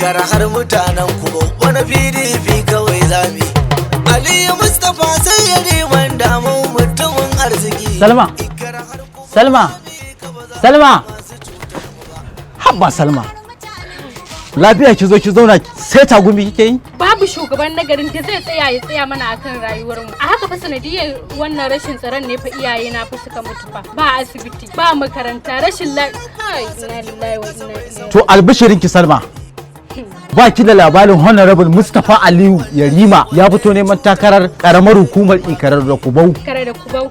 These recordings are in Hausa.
ikar har mutanen kuma wani PDP kawai zami. Aliyu Mustapha sai ya neman damu mutumin arziki. Salma, Salma, Salma, habba Salma. Lafiya ki zo ki zauna sai tagumi kike yi? Babu shugaban nagarin da zai tsaya ya tsaya mana akan rayuwar mu. A haka fa sanadiyar wannan rashin tsaron ne fa iyaye na fa suka mutu fa. Ba asibiti, ba makaranta, rashin lafiya. To albishirin ki Salma. Ba ki da labarin Honorable Mustapha Aliyu Yarima ya fito neman takarar karamar hukumar Ikarar da Kubau. Kare da Kubau?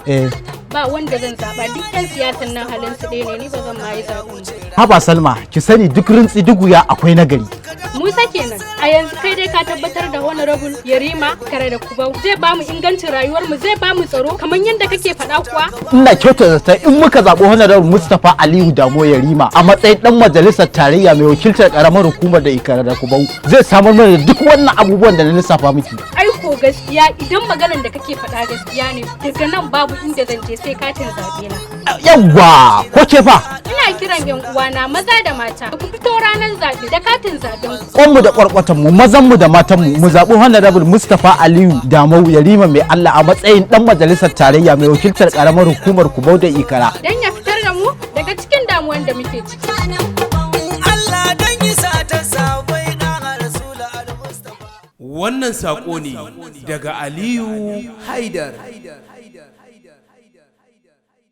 Ba wanda zan zaba, duk yan siyasan nan halin su ɗaya ne, ni ba zan ma yi zaɓen. Haba Salma, ki sani duk rintsi duk wuya akwai nagari. Musa kenan, a yanzu kai dai ka tabbatar da Honorable Yarima Kare da Kubau zai ba mu ingancin rayuwar mu, zai ba mu tsaro kamar yadda kake faɗa kuwa? Ina kyauta zata in muka zaɓi Honorable Mustapha Aliyu Damo Yarima a matsayin ɗan majalisar tarayya mai wakiltar karamar hukumar da Ikarar da Kubau zai samar mana da duk wannan abubuwan da na lissafa miki. Aiko gaskiya idan maganar da kake faɗa gaskiya ne, daga nan babu inda zan je sai katin zaɓe na. Yawwa, ko ke fa? Ina kiran yan uwana maza da mata ku fito ranar zaɓe da katin zaɓen ku. Kwanmu da kwarkwatan mu, mazan mu da matan mu zaɓi Honorable Mustapha Aliyu Damo Yarima mai Allah a matsayin dan majalisar tarayya mai wakiltar karamar hukumar Kubau da Ikara. Dan ya fitar da mu daga cikin damuwan da muke ciki. Allah dan isa ta sabai na Rasul al-Mustafa. Wannan saƙo ne daga Aliyu Haidar.